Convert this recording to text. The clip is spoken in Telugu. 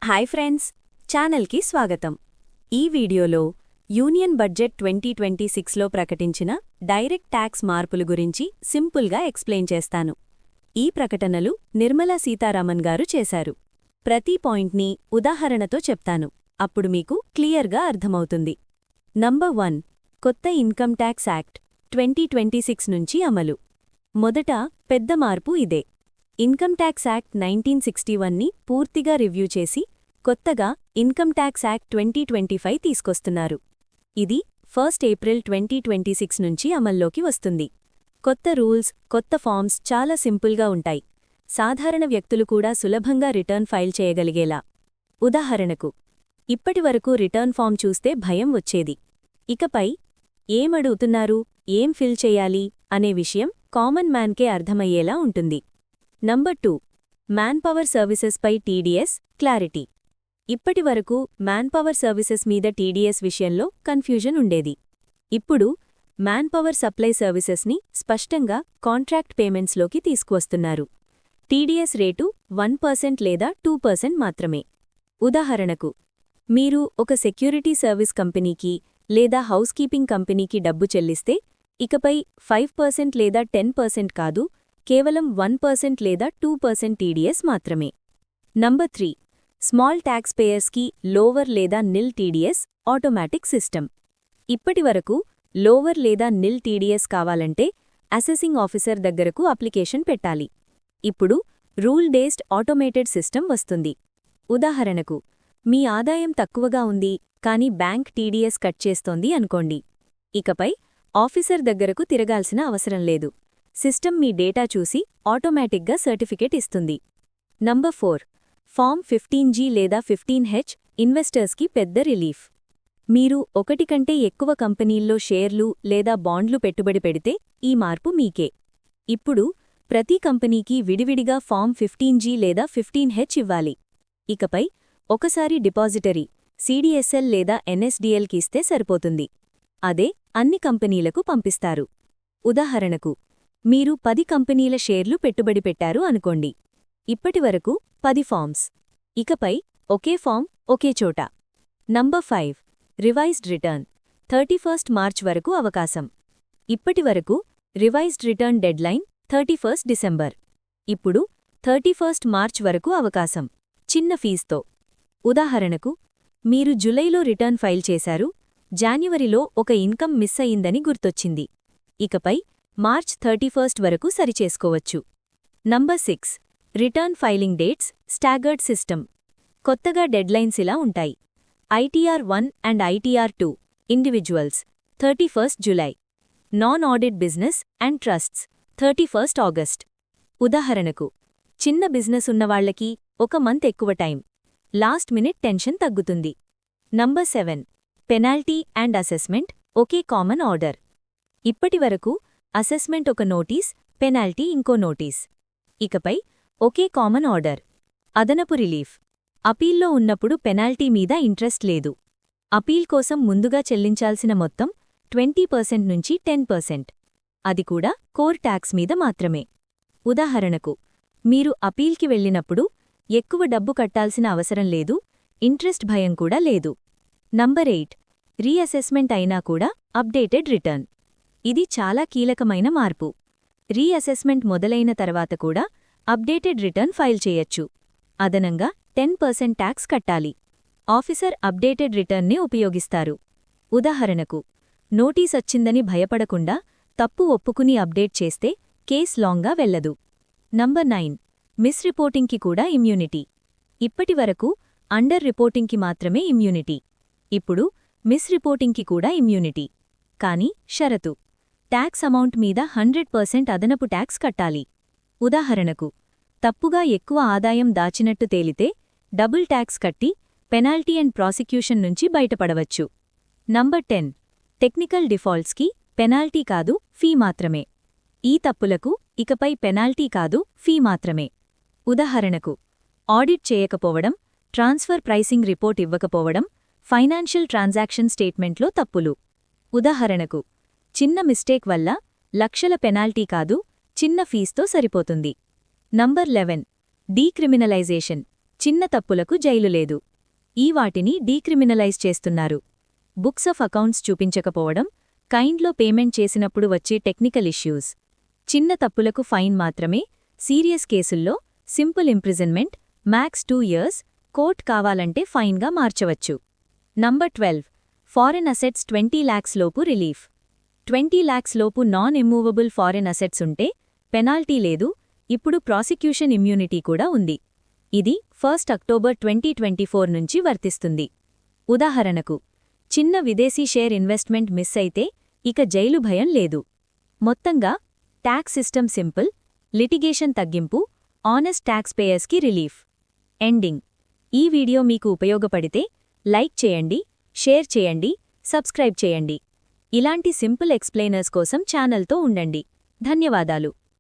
హాయ్ ఫ్రెండ్స్, ఛానల్కి స్వాగతం. ఈ వీడియోలో యూనియన్ బడ్జెట్ 2026లో ప్రకటించిన డైరెక్ట్ ట్యాక్స్ మార్పుల గురించి సింపుల్గా ఎక్స్ప్లెయిన్ చేస్తాను. ఈ ప్రకటనలు నిర్మలా సీతారామన్ గారు చేశారు. ప్రతి పాయింట్ని ఉదాహరణతో చెప్తాను, అప్పుడు మీకు క్లియర్గా అర్థమవుతుంది. నంబర్ 1, కొత్త ఇన్కమ్ ట్యాక్స్ యాక్ట్ 2026 నుంచి అమలు. మొదట పెద్ద మార్పు ఇదే. ఇన్కమ్ ట్యాక్స్ యాక్ట్ 1961ని పూర్తిగా రివ్యూ చేసి కొత్తగా ఇన్కమ్ ట్యాక్స్ యాక్ట్ 2025 తీసుకొస్తున్నారు. ఇది 1 ఏప్రిల్ 2026 నుంచి అమల్లోకి వస్తుంది. కొత్త రూల్స్, కొత్త ఫార్మ్స్ చాలా సింపుల్గా ఉంటాయి. సాధారణ వ్యక్తులు కూడా సులభంగా రిటర్న్ ఫైల్ చేయగలిగేలా. ఉదాహరణకు, ఇప్పటివరకు రిటర్న్ ఫామ్ చూస్తే భయం వచ్చేది. ఇకపై ఏమడుగుతున్నారు, ఏం ఫిల్ చేయాలి అనే విషయం కామన్ మ్యాన్కే అర్థమయ్యేలా ఉంటుంది. నంబర్ 2, మ్యాన్పవర్ సర్వీసెస్పై టీడీఎస్ క్లారిటీ. ఇప్పటివరకు మ్యాన్పవర్ సర్వీసెస్ మీద టీడీఎస్ విషయంలో కన్ఫ్యూజన్ ఉండేది. ఇప్పుడు మ్యాన్పవర్ సప్లై సర్వీసెస్ని స్పష్టంగా కాంట్రాక్ట్ పేమెంట్స్లోకి తీసుకువస్తున్నారు. టీడీఎస్ రేటు 1% లేదా 2% మాత్రమే. ఉదాహరణకు, మీరు ఒక సెక్యూరిటీ సర్వీస్ కంపెనీకి లేదా హౌస్ కీపింగ్ కంపెనీకి డబ్బు చెల్లిస్తే ఇకపై 5% లేదా 10% కాదు, కేవలం 1% లేదా 2% టీడీఎస్ మాత్రమే. నంబర్ 3, స్మాల్ ట్యాక్స్ పేయర్స్కి లోవర్ లేదా నిల్ టీడీఎస్ ఆటోమేటిక్ సిస్టమ్. ఇప్పటివరకు లోవర్ లేదా నిల్ టీడీఎస్ కావాలంటే అసెసింగ్ ఆఫీసర్ దగ్గరకు అప్లికేషన్ పెట్టాలి. ఇప్పుడు రూల్ బేస్డ్ ఆటోమేటెడ్ సిస్టమ్ వస్తుంది. ఉదాహరణకు, మీ ఆదాయం తక్కువగా ఉంది కానీ బ్యాంక్ టీడీఎస్ కట్ చేస్తోంది అనుకోండి. ఇకపై ఆఫీసర్ దగ్గరకు తిరగాల్సిన అవసరం లేదు. సిస్టమ్ మీ డేటా చూసి ఆటోమేటిక్గా సర్టిఫికేట్ ఇస్తుంది. నంబర్ 4, ఫామ్ 15G లేదా 15H ఇన్వెస్టర్స్కి పెద్ద రిలీఫ్. మీరు ఒకటి కంటే ఎక్కువ కంపెనీల్లో షేర్లు లేదా బాండ్లు పెట్టుబడి పెడితే ఈ మార్పు మీకే. ఇప్పుడు ప్రతి కంపెనీకి విడివిడిగా ఫామ్ 15G లేదా 15H ఇవ్వాలి. ఇకపై ఒకసారి డిపాజిటరీ CDSL లేదా NSDLకి ఇస్తే సరిపోతుంది. అదే అన్ని కంపెనీలకు పంపిస్తారు. ఉదాహరణకు, మీరు 10 కంపెనీల షేర్లు పెట్టుబడి పెట్టారు అనుకోండి. ఇప్పటివరకు 10 ఫామ్స్, ఇకపై ఒకే ఫామ్ ఒకే చోట. నంబర్ 5, రివైజ్డ్ రిటర్న్ 31 మార్చ్ వరకు అవకాశం. ఇప్పటివరకు రివైజ్డ్ రిటర్న్ డెడ్లైన్ 31 డిసెంబర్. ఇప్పుడు 31 మార్చ్ వరకు అవకాశం, చిన్న ఫీజుతో. ఉదాహరణకు, మీరు జులైలో రిటర్న్ ఫైల్ చేశారు, జాన్యువరిలో ఒక ఇన్కమ్ మిస్ అయిందని గుర్తొచ్చింది. ఇకపై మార్చ్ 31 వరకు సరిచేసుకోవచ్చు. Number 6, return filing dates staggered system. కొత్తగా డెడ్లైన్స్ ఇలా ఉంటాయి. ITR 1 and ITR 2 individuals 31 July. Non audit business and trusts 31 August. ఉదాహరణకు, చిన్న బిజినెస్ ఉన్నవాళ్లకి ఒక మంత్ ఎక్కువ టైం. లాస్ట్ మినిట్ టెన్షన్ తగ్గుతుంది. నంబర్ 7, పెనాల్టీ అండ్ అసెస్మెంట్ ఒకే కామన్ ఆర్డర్. ఇప్పటివరకు అసెస్మెంట్ ఒక నోటీస్, పెనాల్టీ ఇంకో నోటీస్. ఇకపై ఒకే కామన్ ఆర్డర్. అదనపు రిలీఫ్, అపీల్లో ఉన్నప్పుడు పెనాల్టీ మీద ఇంట్రెస్ట్ లేదు. అపీల్ కోసం ముందుగా చెల్లించాల్సిన మొత్తం 20% నుంచి 10%. అది కూడా కోర్ ట్యాక్స్ మీద మాత్రమే. ఉదాహరణకు, మీరు అపీల్కి వెళ్ళినప్పుడు ఎక్కువ డబ్బు కట్టాల్సిన అవసరం లేదు, ఇంట్రెస్ట్ భయం కూడా లేదు. నంబర్ 8, రీఅసెస్మెంట్ అయినా కూడా అప్డేటెడ్ రిటర్న్. ఇది చాలా కీలకమైన మార్పు. రీఅసెస్మెంట్ మొదలైన తర్వాత కూడా అప్డేటెడ్ రిటర్న్ ఫైల్ చేయొచ్చు. అదనంగా 10% ట్యాక్స్ కట్టాలి. ఆఫీసర్ అప్డేటెడ్ రిటర్న్నే ఉపయోగిస్తారు. ఉదాహరణకు, నోటీసొచ్చిందని భయపడకుండా తప్పు ఒప్పుకుని అప్డేట్ చేస్తే కేస్ లాంగ్గా వెళ్లదు. నంబర్ 9, మిస్ రిపోర్టింగ్కి కూడా ఇమ్యూనిటీ. ఇప్పటివరకు అండర్ రిపోర్టింగ్కి మాత్రమే ఇమ్యూనిటీ. ఇప్పుడు మిస్ రిపోర్టింగ్కి కూడా ఇమ్యూనిటీ. కానీ షరతు, ట్యాక్స్ అమౌంట్ మీద 100% అదనపు ట్యాక్స్ కట్టాలి. ఉదాహరణకు, తప్పుగా ఎక్కువ ఆదాయం దాచినట్టు తేలితే డబుల్ ట్యాక్స్ కట్టి పెనాల్టీ అండ్ ప్రాసిక్యూషన్ నుంచి బయటపడవచ్చు. నంబర్ 10, టెక్నికల్ డిఫాల్ట్స్కి పెనాల్టీ కాదు, ఫీ మాత్రమే. ఈ తప్పులకు ఇకపై పెనాల్టీ కాదు, ఫీ మాత్రమే. ఉదాహరణకు, ఆడిట్ చేయకపోవడం, ట్రాన్స్ఫర్ ప్రైసింగ్ రిపోర్ట్ ఇవ్వకపోవడం, ఫైనాన్షియల్ ట్రాన్సాక్షన్ స్టేట్మెంట్లో తప్పులు. ఉదాహరణకు, చిన్న మిస్టేక్ వల్ల లక్షల పెనాల్టీ కాదు, చిన్న ఫీజుతో సరిపోతుంది. నంబర్ 11, డీక్రిమినలైజేషన్ చిన్న తప్పులకు జైలు లేదు. ఈ వాటిని డీక్రిమినలైజ్ చేస్తున్నారు. బుక్స్ ఆఫ్ అకౌంట్స్ చూపించకపోవడం, కైండ్లో పేమెంట్ చేసినప్పుడు వచ్చే టెక్నికల్ ఇష్యూస్. చిన్న తప్పులకు ఫైన్ మాత్రమే, సీరియస్ కేసుల్లో simple imprisonment, max 2 years, court కావాలంటే ఫైన్గా మార్చవచ్చు. నంబర్ 12. ఫారెన్ అసెట్స్ 20 lakhs లోపు రిలీఫ్. 20 lakhs లోపు నాన్ ఇమ్మూవబుల్ ఫారెన్ అసెట్స్ ఉంటే పెనాల్టీ లేదు, ఇప్పుడు ప్రాసిక్యూషన్ ఇమ్యూనిటీ కూడా ఉంది. ఇది 1 October 2024 నుంచి వర్తిస్తుంది. ఉదాహరణకు, చిన్న విదేశీ షేర్ ఇన్వెస్ట్మెంట్ మిస్ అయితే ఇక జైలు భయం లేదు. మొత్తంగా ట్యాక్స్ సిస్టమ్ సింపుల్, లిటిగేషన్ తగ్గింపు, ఆనెస్ట్ ట్యాక్స్ పేయర్స్కి రిలీఫ్. ఎండింగ్. ఈ వీడియో మీకు ఉపయోగపడితే లైక్ చేయండి, షేర్ చేయండి, సబ్స్క్రైబ్ చేయండి. ఇలాంటి సింపుల్ ఎక్స్ప్లెయినర్స్ కోసం ఛానల్తో ఉండండి. ధన్యవాదాలు.